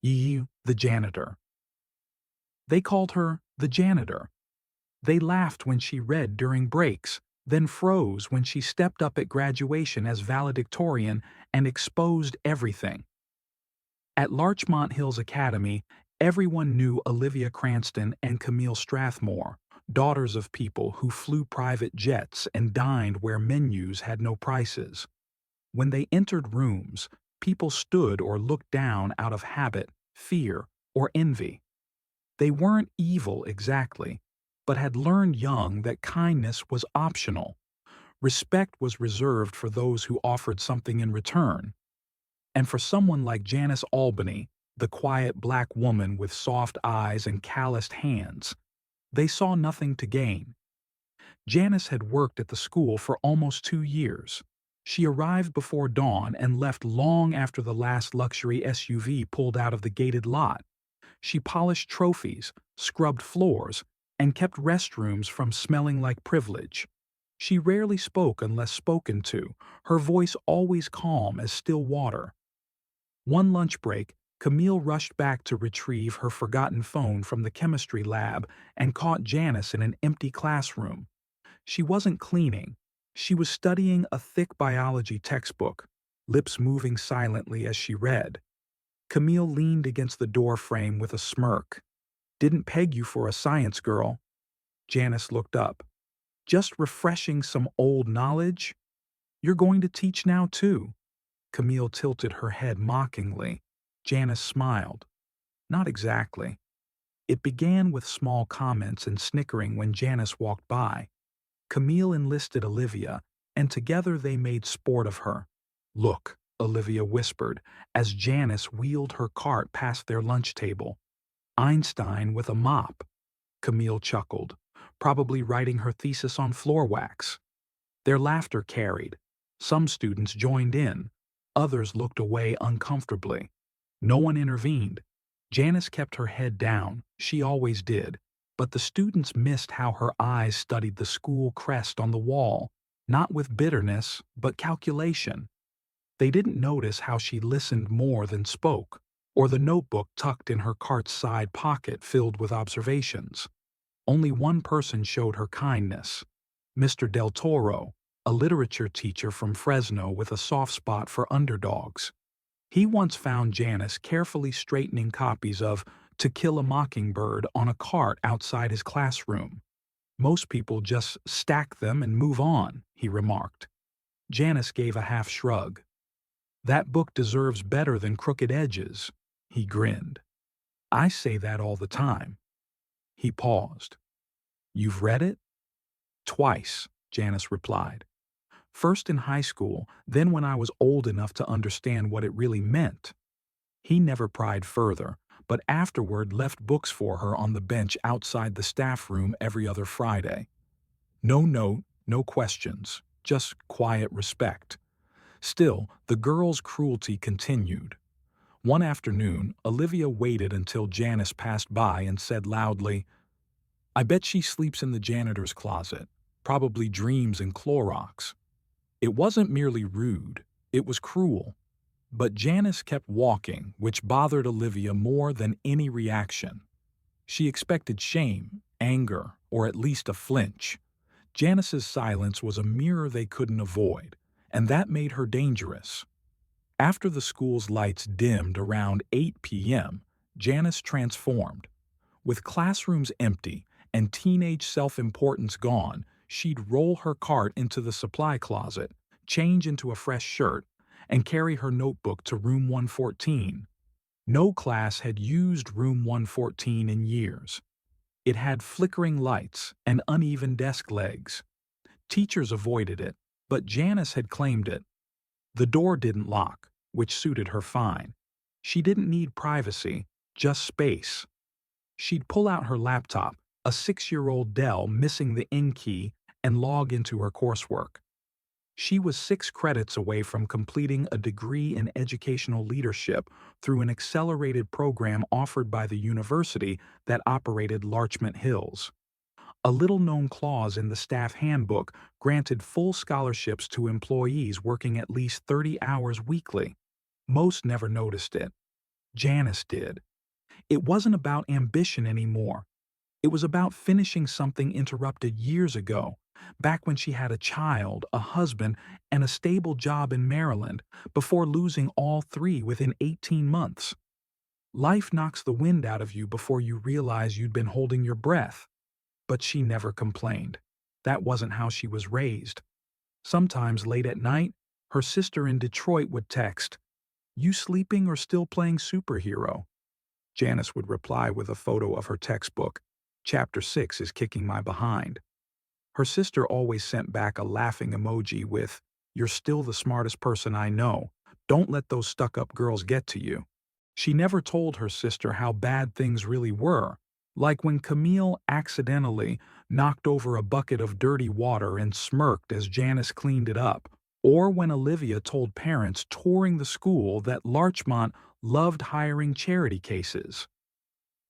the janitor. They called her the janitor. They laughed when she read during breaks, then froze when she stepped up at graduation as valedictorian and exposed everything. At Larchmont Hills Academy, everyone knew Olivia Cranston and Camille Strathmore, daughters of people who flew private jets and dined where menus had no prices. When they entered rooms, people stood or looked down out of habit, fear, or envy. They weren't evil exactly, but had learned young that kindness was optional. Respect was reserved for those who offered something in return. And for someone like Janice Albany, the quiet black woman with soft eyes and calloused hands, they saw nothing to gain. Janice had worked at the school for almost 2 years. She arrived before dawn and left long after the last luxury SUV pulled out of the gated lot. She polished trophies, scrubbed floors, and kept restrooms from smelling like privilege. She rarely spoke unless spoken to, her voice always calm as still water. One lunch break, Camille rushed back to retrieve her forgotten phone from the chemistry lab and caught Janice in an empty classroom. She wasn't cleaning. She was studying a thick biology textbook, lips moving silently as she read. Camille leaned against the door frame with a smirk. "Didn't peg you for a science girl." Janice looked up. "Just refreshing some old knowledge? You're going to teach now, too." Camille tilted her head mockingly. Janice smiled. "Not exactly." It began with small comments and snickering when Janice walked by. Camille enlisted Olivia, and together they made sport of her. "Look," Olivia whispered, as Janice wheeled her cart past their lunch table. "Einstein with a mop." Camille chuckled, probably writing her thesis on floor wax. Their laughter carried. Some students joined in. Others looked away uncomfortably. No one intervened. Janice kept her head down, she always did, but the students missed how her eyes studied the school crest on the wall, not with bitterness, but calculation. They didn't notice how she listened more than spoke, or the notebook tucked in her cart's side pocket filled with observations. Only one person showed her kindness: Mr. Del Toro, a literature teacher from Fresno with a soft spot for underdogs. He once found Janice carefully straightening copies of To Kill a Mockingbird on a cart outside his classroom. "Most people just stack them and move on," he remarked. Janice gave a half shrug. "That book deserves better than crooked edges," he grinned. "I say that all the time." He paused. "You've read it?" "Twice," Janice replied. "First in high school, then when I was old enough to understand what it really meant." He never pried further, but afterward left books for her on the bench outside the staff room every other Friday. No note, no questions, just quiet respect. Still, the girls' cruelty continued. One afternoon, Olivia waited until Janice passed by and said loudly, "I bet she sleeps in the janitor's closet, probably dreams in Clorox." It wasn't merely rude, it was cruel. But Janice kept walking, which bothered Olivia more than any reaction. She expected shame, anger, or at least a flinch. Janice's silence was a mirror they couldn't avoid, and that made her dangerous. After the school's lights dimmed around 8 p.m., Janice transformed. With classrooms empty and teenage self-importance gone, she'd roll her cart into the supply closet, change into a fresh shirt, and carry her notebook to room 114. No class had used room 114 in years. It had flickering lights and uneven desk legs. Teachers avoided it, but Janice had claimed it. The door didn't lock, which suited her fine. She didn't need privacy, just space. She'd pull out her laptop, a 6-year-old Dell missing the in key, and log into her coursework. She was 6 credits away from completing a degree in educational leadership through an accelerated program offered by the university that operated Larchmont Hills. A little-known clause in the staff handbook granted full scholarships to employees working at least 30 hours weekly. Most never noticed it. Janice did. It wasn't about ambition anymore. It was about finishing something interrupted years ago, back when she had a child, a husband, and a stable job in Maryland, before losing all three within 18 months. Life knocks the wind out of you before you realize you'd been holding your breath. But she never complained. That wasn't how she was raised. Sometimes late at night, her sister in Detroit would text, "You sleeping or still playing superhero?" Janice would reply with a photo of her textbook. Chapter 6 is kicking my behind. Her sister always sent back a laughing emoji with, "You're still the smartest person I know. Don't let those stuck-up girls get to you." She never told her sister how bad things really were, like when Camille accidentally knocked over a bucket of dirty water and smirked as Janice cleaned it up, or when Olivia told parents touring the school that Larchmont loved hiring charity cases.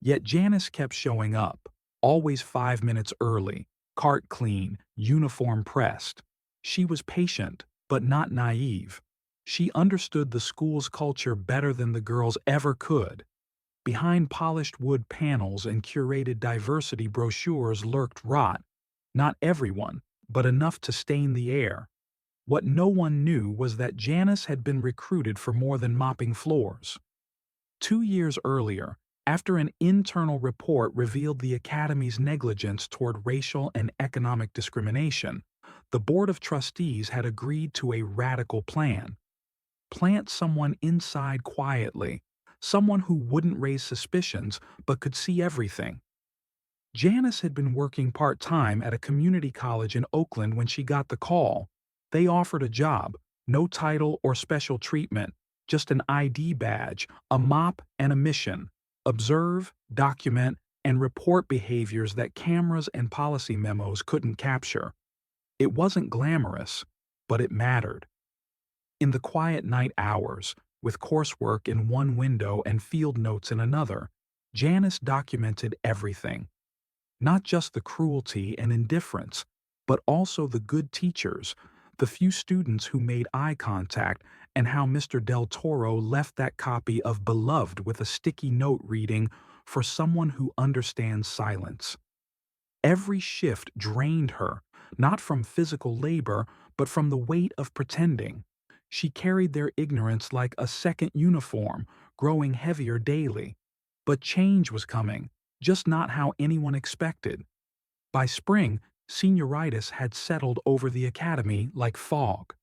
Yet Janice kept showing up, always 5 minutes early, cart clean, uniform pressed. She was patient, but not naive. She understood the school's culture better than the girls ever could. Behind polished wood panels and curated diversity brochures lurked rot. Not everyone, but enough to stain the air. What no one knew was that Janice had been recruited for more than mopping floors. 2 years earlier, after an internal report revealed the Academy's negligence toward racial and economic discrimination, the Board of Trustees had agreed to a radical plan. Plant someone inside quietly, someone who wouldn't raise suspicions but could see everything. Janice had been working part-time at a community college in Oakland when she got the call. They offered a job, no title or special treatment, just an ID badge, a mop, and a mission: observe, document, and report behaviors that cameras and policy memos couldn't capture. It wasn't glamorous, but it mattered. In the quiet night hours, with coursework in one window and field notes in another, Janice documented everything. Not just the cruelty and indifference, but also the good teachers, the few students who made eye contact, and how Mr. Del Toro left that copy of Beloved with a sticky note reading, "For someone who understands silence." Every shift drained her, not from physical labor, but from the weight of pretending. She carried their ignorance like a second uniform, growing heavier daily. But change was coming, just not how anyone expected. By spring, senioritis had settled over the academy like fog.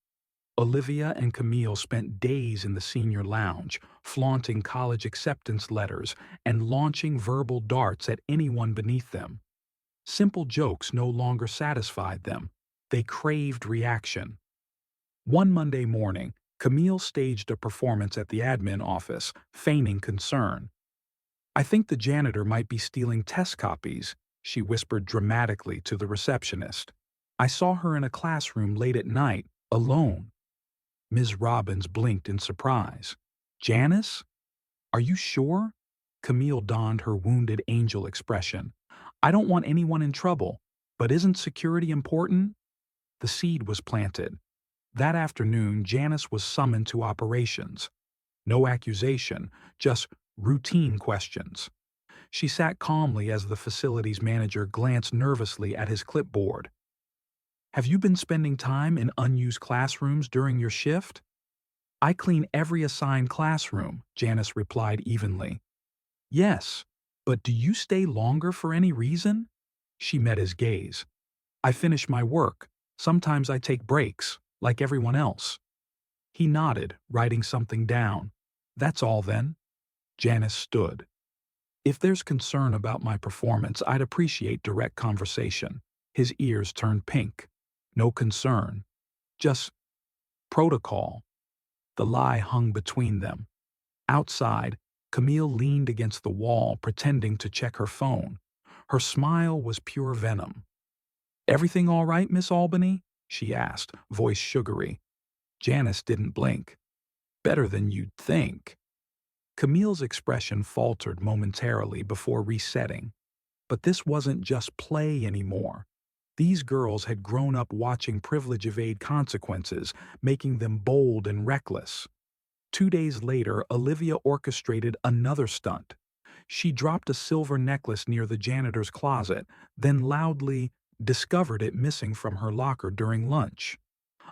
Olivia and Camille spent days in the senior lounge, flaunting college acceptance letters and launching verbal darts at anyone beneath them. Simple jokes no longer satisfied them. They craved reaction. One Monday morning, Camille staged a performance at the admin office, feigning concern. "I think the janitor might be stealing test copies," she whispered dramatically to the receptionist. "I saw her in a classroom late at night, alone." Ms. Robbins blinked in surprise. "Janice? Are you sure?" Camille donned her wounded angel expression. "I don't want anyone in trouble, but isn't security important?" The seed was planted. That afternoon, Janice was summoned to operations. No accusation, just routine questions. She sat calmly as the facilities manager glanced nervously at his clipboard. "Have you been spending time in unused classrooms during your shift?" "I clean every assigned classroom," Janice replied evenly. "Yes, but do you stay longer for any reason?" She met his gaze. "I finish my work. Sometimes I take breaks, like everyone else." He nodded, writing something down. "That's all then." Janice stood. "If there's concern about my performance, I'd appreciate direct conversation." His ears turned pink. No concern. Just protocol. The lie hung between them. Outside, Camille leaned against the wall, pretending to check her phone. Her smile was pure venom. "Everything all right, Miss Albany?" she asked, voice sugary. Janice didn't blink. "Better than you'd think." Camille's expression faltered momentarily before resetting. But this wasn't just play anymore. These girls had grown up watching privilege evade consequences, making them bold and reckless. 2 days later, Olivia orchestrated another stunt. She dropped a silver necklace near the janitor's closet, then loudly discovered it missing from her locker during lunch.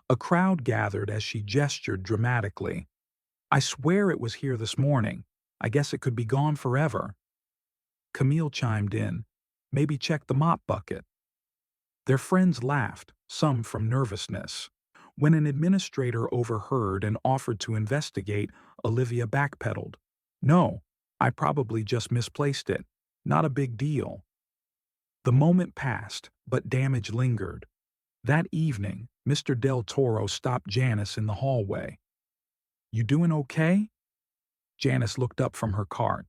A crowd gathered as she gestured dramatically. "I swear it was here this morning. I guess it could be gone forever." Camille chimed in, "Maybe check the mop bucket." Their friends laughed, some from nervousness. When an administrator overheard and offered to investigate, Olivia backpedaled. "No, I probably just misplaced it. Not a big deal." The moment passed, but damage lingered. That evening, Mr. Del Toro stopped Janice in the hallway. "You doing okay?" Janice looked up from her cart.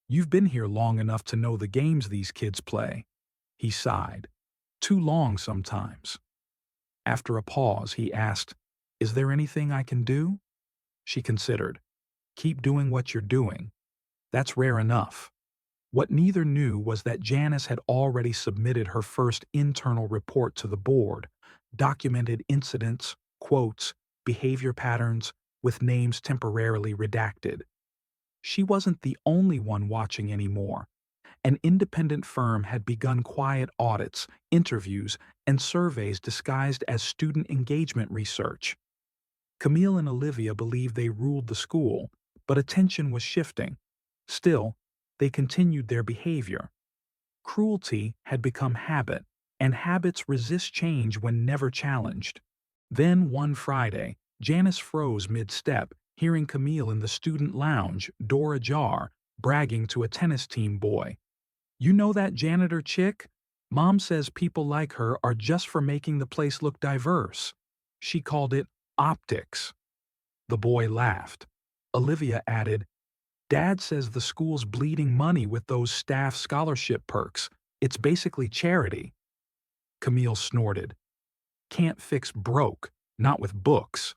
"You've been here long enough to know the games these kids play." He sighed. "Too long sometimes." After a pause, he asked, "Is there anything I can do?" She considered. "Keep doing what you're doing. That's rare enough." What neither knew was that Janice had already submitted her first internal report to the board, documented incidents, quotes, behavior patterns, with names temporarily redacted. She wasn't the only one watching anymore. An independent firm had begun quiet audits, interviews, and surveys disguised as student engagement research. Camille and Olivia believed they ruled the school, but attention was shifting. Still, they continued their behavior. Cruelty had become habit, and habits resist change when never challenged. Then one Friday, Janice froze mid-step, hearing Camille in the student lounge, door ajar, bragging to a tennis team boy. "You know that janitor chick? Mom says people like her are just for making the place look diverse. She called it optics." The boy laughed. Olivia added, "Dad says the school's bleeding money with those staff scholarship perks. It's basically charity." Camille snorted. "Can't fix broke, not with books."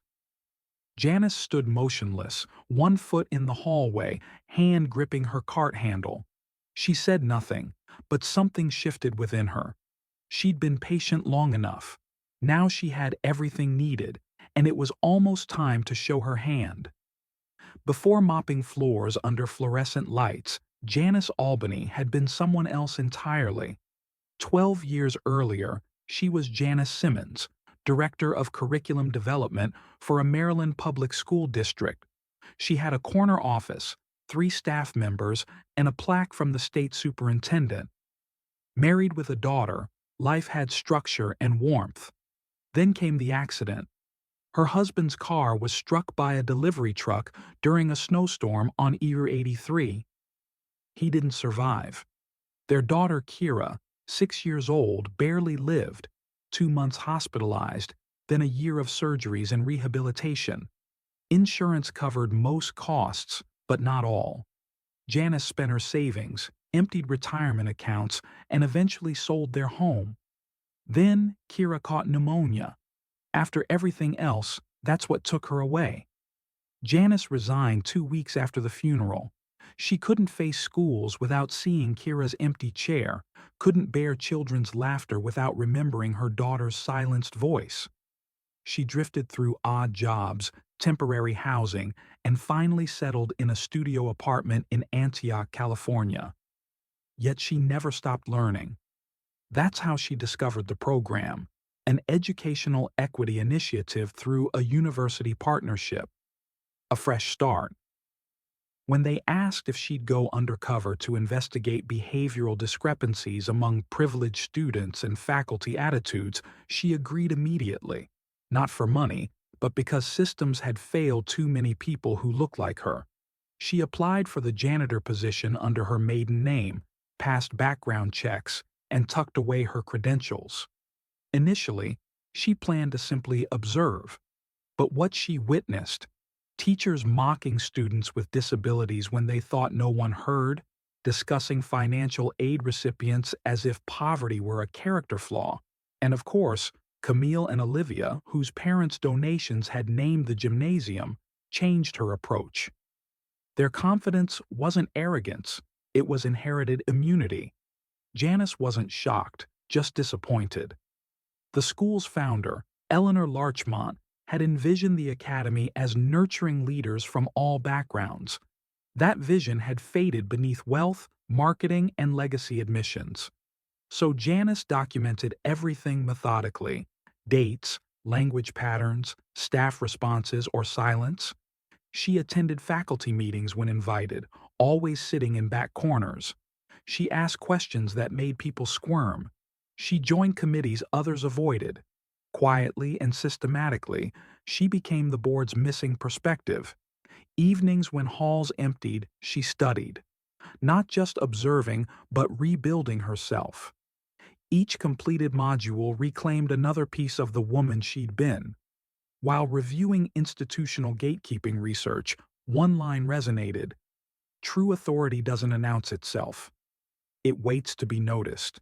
Janice stood motionless, one foot in the hallway, hand gripping her cart handle. She said nothing, but something shifted within her. She'd been patient long enough. Now she had everything needed, and it was almost time to show her hand. Before mopping floors under fluorescent lights, Janice Albany had been someone else entirely. 12 years earlier, she was Janice Simmons, Director of Curriculum Development for a Maryland public school district. She had a corner office, 3 staff members, and a plaque from the state superintendent. Married with a daughter, life had structure and warmth. Then came the accident. Her husband's car was struck by a delivery truck during a snowstorm on Ear 83. He didn't survive. Their daughter Kira, 6 years old, barely lived, 2 months hospitalized, then a year of surgeries and rehabilitation. Insurance covered most costs, but not all. Janice spent her savings, emptied retirement accounts, and eventually sold their home. Then Kira caught pneumonia. After everything else, that's what took her away. Janice resigned 2 weeks after the funeral. She couldn't face schools without seeing Kira's empty chair, couldn't bear children's laughter without remembering her daughter's silenced voice. She drifted through odd jobs, temporary housing, and finally settled in a studio apartment in Antioch, California. Yet she never stopped learning. That's how she discovered the program, an educational equity initiative through a university partnership. A fresh start. When they asked if she'd go undercover to investigate behavioral discrepancies among privileged students and faculty attitudes, she agreed immediately. Not for money, but because systems had failed too many people who looked like her. She applied for the janitor position under her maiden name, passed background checks, and tucked away her credentials. Initially, she planned to simply observe. But what she witnessed, teachers mocking students with disabilities when they thought no one heard, discussing financial aid recipients as if poverty were a character flaw, and of course, Camille and Olivia, whose parents' donations had named the gymnasium, changed her approach. Their confidence wasn't arrogance, it was inherited immunity. Janice wasn't shocked, just disappointed. The school's founder, Eleanor Larchmont, had envisioned the academy as nurturing leaders from all backgrounds. That vision had faded beneath wealth, marketing, and legacy admissions. So Janice documented everything methodically: dates, language patterns, staff responses or silence. She attended faculty meetings when invited, always sitting in back corners. She asked questions that made people squirm. She joined committees others avoided. Quietly and systematically, she became the board's missing perspective. Evenings when halls emptied, she studied, not just observing, but rebuilding herself. Each completed module reclaimed another piece of the woman she'd been. While reviewing institutional gatekeeping research, one line resonated: true authority doesn't announce itself. It waits to be noticed.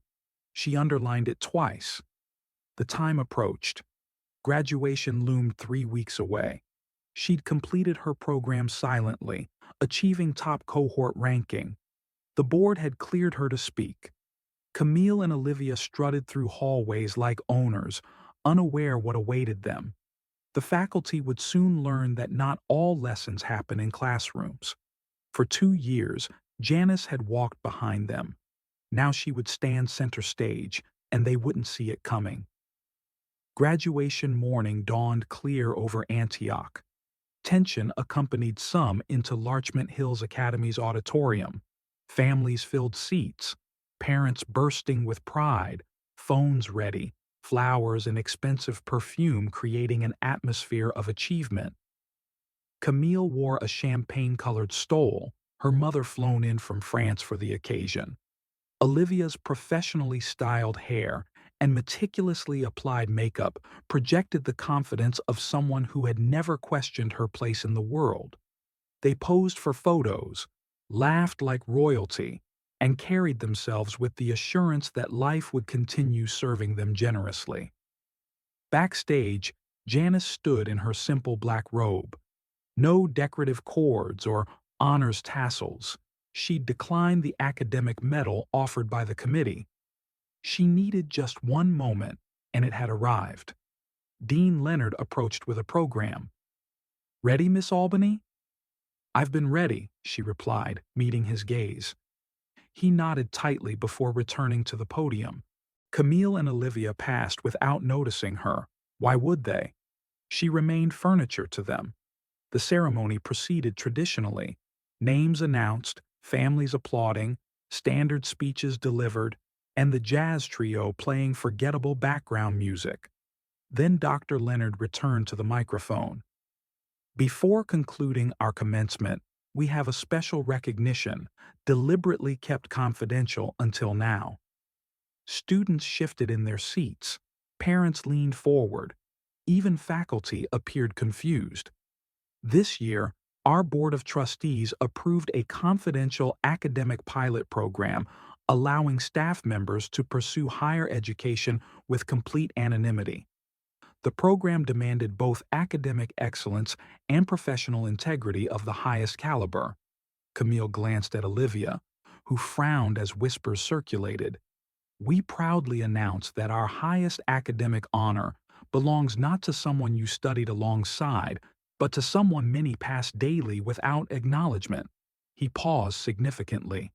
She underlined it twice. The time approached. Graduation loomed 3 weeks away. She'd completed her program silently, achieving top cohort ranking. The board had cleared her to speak. Camille and Olivia strutted through hallways like owners, unaware what awaited them. The faculty would soon learn that not all lessons happen in classrooms. For 2 years, Janice had walked behind them. Now she would stand center stage, and they wouldn't see it coming. Graduation morning dawned clear over Antioch. Tension accompanied some into Larchmont Hills Academy's auditorium. Families filled seats, parents bursting with pride, phones ready, flowers and expensive perfume creating an atmosphere of achievement. Camille wore a champagne-colored stole, her mother flown in from France for the occasion. Olivia's professionally styled hair and meticulously applied makeup projected the confidence of someone who had never questioned her place in the world. They posed for photos, laughed like royalty, and carried themselves with the assurance that life would continue serving them generously. Backstage, Janice stood in her simple black robe. No decorative cords or honors tassels. She'd declined the academic medal offered by the committee. She needed just one moment, and it had arrived. Dean Leonard approached with a program. "Ready, Miss Albany?" "I've been ready," she replied, meeting his gaze. He nodded tightly before returning to the podium. Camille and Olivia passed without noticing her. Why would they? She remained furniture to them. The ceremony proceeded traditionally. Names announced, families applauding, standard speeches delivered, and the jazz trio playing forgettable background music. Then Dr. Leonard returned to the microphone. "Before concluding our commencement, we have a special recognition, deliberately kept confidential until now." Students shifted in their seats. Parents leaned forward. Even faculty appeared confused. This year, our Board of Trustees approved a confidential academic pilot program allowing staff members to pursue higher education with complete anonymity. The program demanded both academic excellence and professional integrity of the highest caliber. Camille glanced at Olivia, who frowned as whispers circulated. "We proudly announce that our highest academic honor belongs not to someone you studied alongside, but to someone many pass daily without acknowledgement." He paused significantly.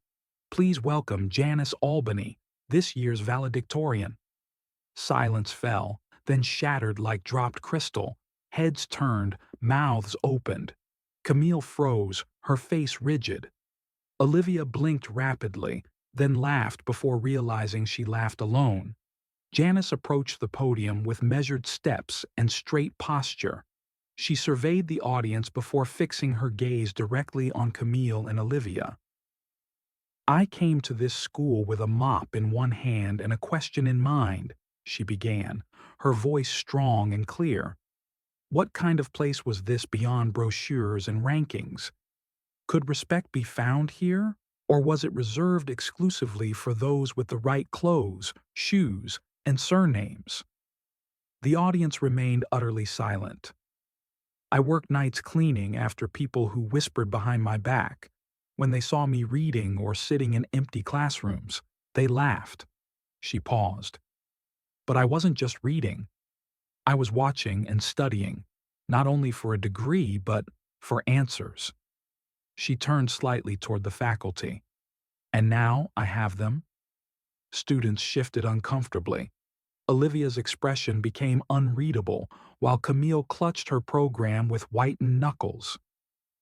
"Please welcome Janice Albany, this year's valedictorian." Silence fell, then shattered like dropped crystal. Heads turned, mouths opened. Camille froze, her face rigid. Olivia blinked rapidly, then laughed before realizing she laughed alone. Janice approached the podium with measured steps and straight posture. She surveyed the audience before fixing her gaze directly on Camille and Olivia. "I came to this school with a mop in one hand and a question in mind," she began, her voice strong and clear. What kind of place was this beyond brochures and rankings? Could respect be found here, or was it reserved exclusively for those with the right clothes, shoes, and surnames? The audience remained utterly silent. "I worked nights cleaning after people who whispered behind my back. When they saw me reading or sitting in empty classrooms, they laughed." She paused. "But I wasn't just reading. I was watching and studying, not only for a degree, but for answers. She turned slightly toward the faculty. And now I have them? Students shifted uncomfortably. Olivia's expression became unreadable, while Camille clutched her program with whitened knuckles.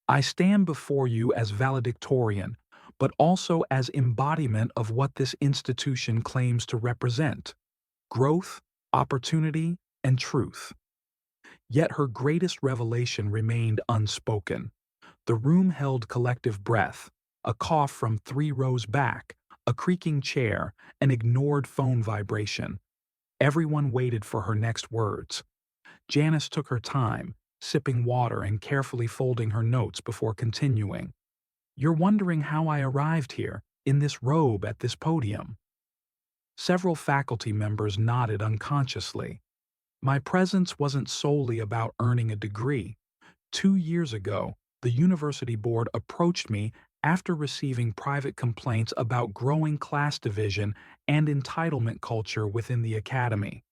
I stand before you as valedictorian, but also as embodiment of what this institution claims to represent: growth, opportunity, and truth. Yet her greatest revelation remained unspoken. The room held collective breath, a cough from 3 rows back, a creaking chair, an ignored phone vibration. Everyone waited for her next words. Janice took her time, sipping water and carefully folding her notes before continuing. You're wondering how I arrived here, in this robe at this podium. Several faculty members nodded unconsciously. My presence wasn't solely about earning a degree. 2 years ago, the university board approached me after receiving private complaints about growing class division and entitlement culture within the academy.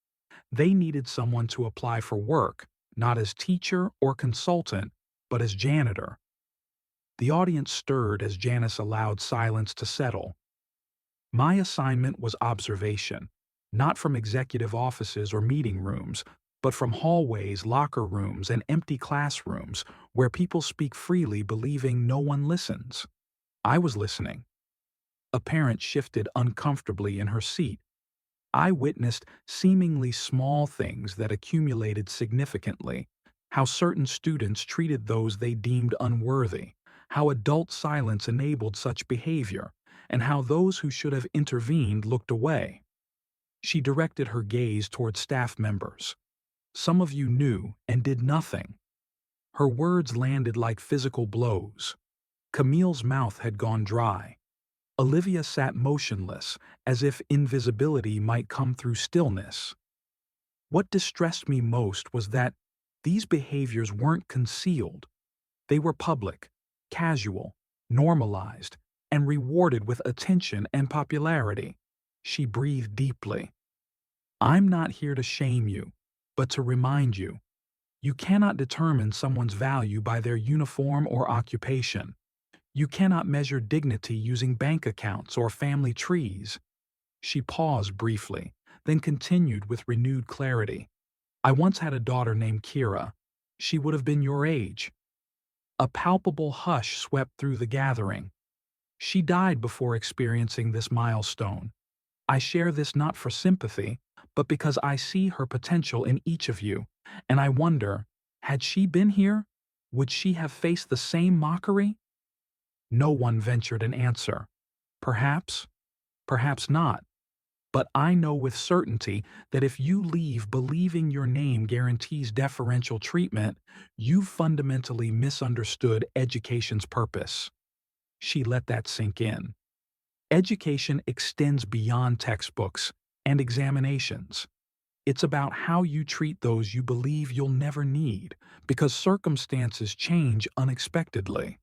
They needed someone to apply for work, not as teacher or consultant, but as janitor. The audience stirred as Janice allowed silence to settle. My assignment was observation, not from executive offices or meeting rooms, but from hallways, locker rooms, and empty classrooms where people speak freely believing no one listens. I was listening. A parent shifted uncomfortably in her seat. I witnessed seemingly small things that accumulated significantly: how certain students treated those they deemed unworthy, how adult silence enabled such behavior, and how those who should have intervened looked away. She directed her gaze toward staff members. Some of you knew and did nothing. Her words landed like physical blows. Camille's mouth had gone dry. Olivia sat motionless, as if invisibility might come through stillness. What distressed me most was that these behaviors weren't concealed. They were public, casual, normalized, and rewarded with attention and popularity. She breathed deeply. I'm not here to shame you, but to remind you. You cannot determine someone's value by their uniform or occupation. You cannot measure dignity using bank accounts or family trees. She paused briefly, then continued with renewed clarity. I once had a daughter named Kira. She would have been your age. A palpable hush swept through the gathering. She died before experiencing this milestone. I share this not for sympathy, but because I see her potential in each of you, and I wonder, had she been here, would she have faced the same mockery? No one ventured an answer. Perhaps, perhaps not. But I know with certainty that if you leave believing your name guarantees deferential treatment, you've fundamentally misunderstood education's purpose. She let that sink in. Education extends beyond textbooks and examinations. It's about how you treat those you believe you'll never need, because circumstances change unexpectedly.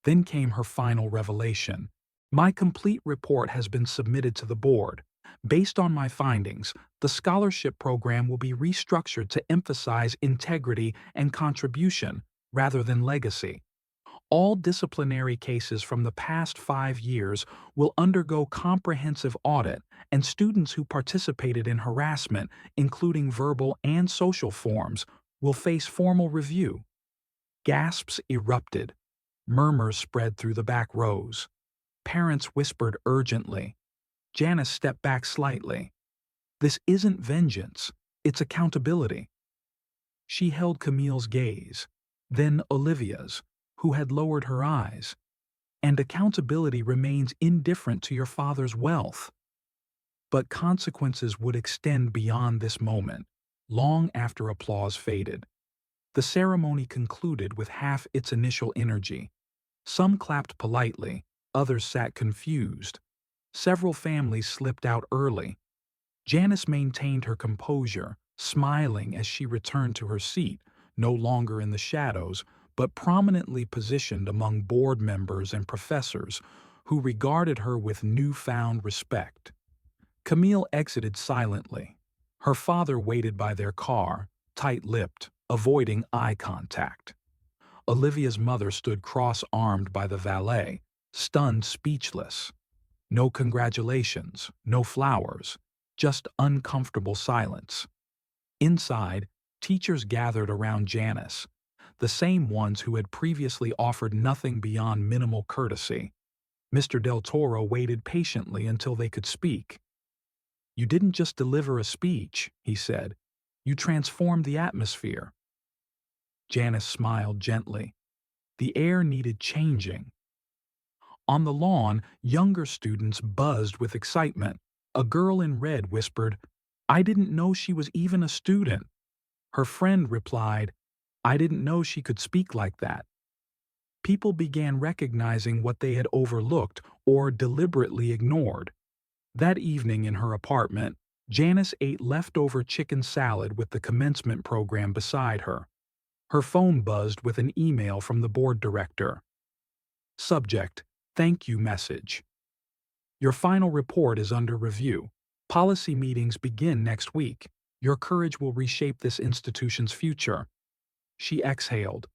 Then came her final revelation. My complete report has been submitted to the board. Based on my findings, the scholarship program will be restructured to emphasize integrity and contribution rather than legacy. All disciplinary cases from the past 5 years will undergo comprehensive audit, and students who participated in harassment, including verbal and social forms, will face formal review. Gasps erupted. Murmurs spread through the back rows. Parents whispered urgently. Janice stepped back slightly. This isn't vengeance, it's accountability. She held Camille's gaze, then Olivia's, who had lowered her eyes. And accountability remains indifferent to your father's wealth. But consequences would extend beyond this moment, long after applause faded. The ceremony concluded with half its initial energy. Some clapped politely, others sat confused. Several families slipped out early. Janice maintained her composure, smiling as she returned to her seat, no longer in the shadows, but prominently positioned among board members and professors who regarded her with newfound respect. Camille exited silently. Her father waited by their car, tight-lipped, avoiding eye contact. Olivia's mother stood cross-armed by the valet, stunned speechless. No congratulations, no flowers, just uncomfortable silence. Inside, teachers gathered around Janice, the same ones who had previously offered nothing beyond minimal courtesy. Mr. Del Toro waited patiently until they could speak. "You didn't just deliver a speech," he said. "You transformed the atmosphere." Janice smiled gently. The air needed changing. On the lawn, younger students buzzed with excitement. A girl in red whispered, "I didn't know she was even a student." Her friend replied, "I didn't know she could speak like that." People began recognizing what they had overlooked or deliberately ignored. That evening in her apartment, Janice ate leftover chicken salad with the commencement program beside her. Her phone buzzed with an email from the board director. Subject: Thank you message. Your final report is under review. Policy meetings begin next week. Your courage will reshape this institution's future. She exhaled,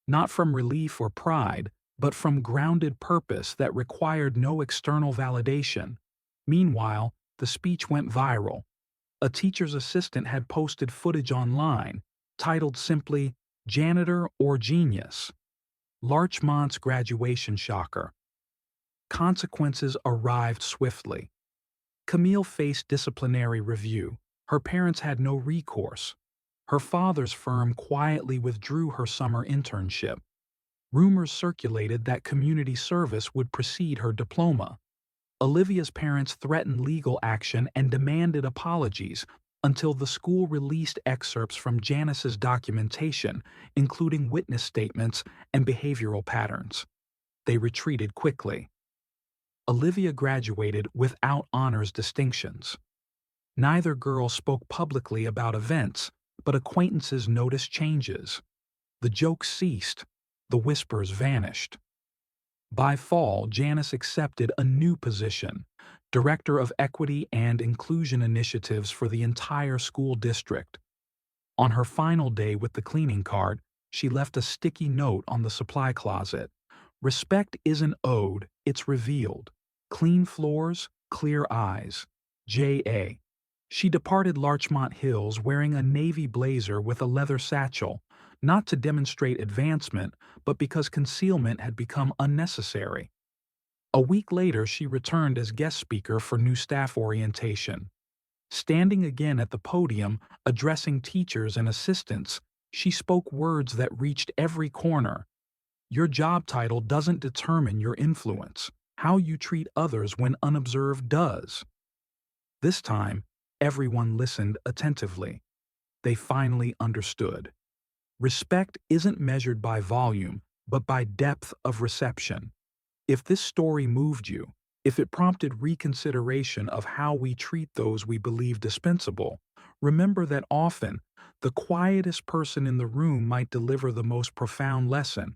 not from relief or pride, but from grounded purpose that required no external validation. Meanwhile, the speech went viral. A teacher's assistant had posted footage online, titled simply, "Janitor or Genius." Larchmont's graduation shocker. Consequences arrived swiftly. Camille faced disciplinary review. Her parents had no recourse. Her father's firm quietly withdrew her summer internship. Rumors circulated that community service would precede her diploma. Olivia's parents threatened legal action and demanded apologies until the school released excerpts from Janice's documentation, including witness statements and behavioral patterns. They retreated quickly. Olivia graduated without honors distinctions. Neither girl spoke publicly about events, but acquaintances noticed changes. The jokes ceased. The whispers vanished. By fall, Janice accepted a new position, Director of Equity and Inclusion Initiatives for the entire school district. On her final day with the cleaning cart, she left a sticky note on the supply closet. "Respect isn't owed, it's revealed. Clean floors, clear eyes. J.A." She departed Larchmont Hills wearing a navy blazer with a leather satchel, not to demonstrate advancement, but because concealment had become unnecessary. A week later, she returned as guest speaker for new staff orientation. Standing again at the podium, addressing teachers and assistants, she spoke words that reached every corner. Your job title doesn't determine your influence. How you treat others when unobserved does. This time, everyone listened attentively. They finally understood. Respect isn't measured by volume, but by depth of reception. If this story moved you, if it prompted reconsideration of how we treat those we believe dispensable, remember that often, the quietest person in the room might deliver the most profound lesson.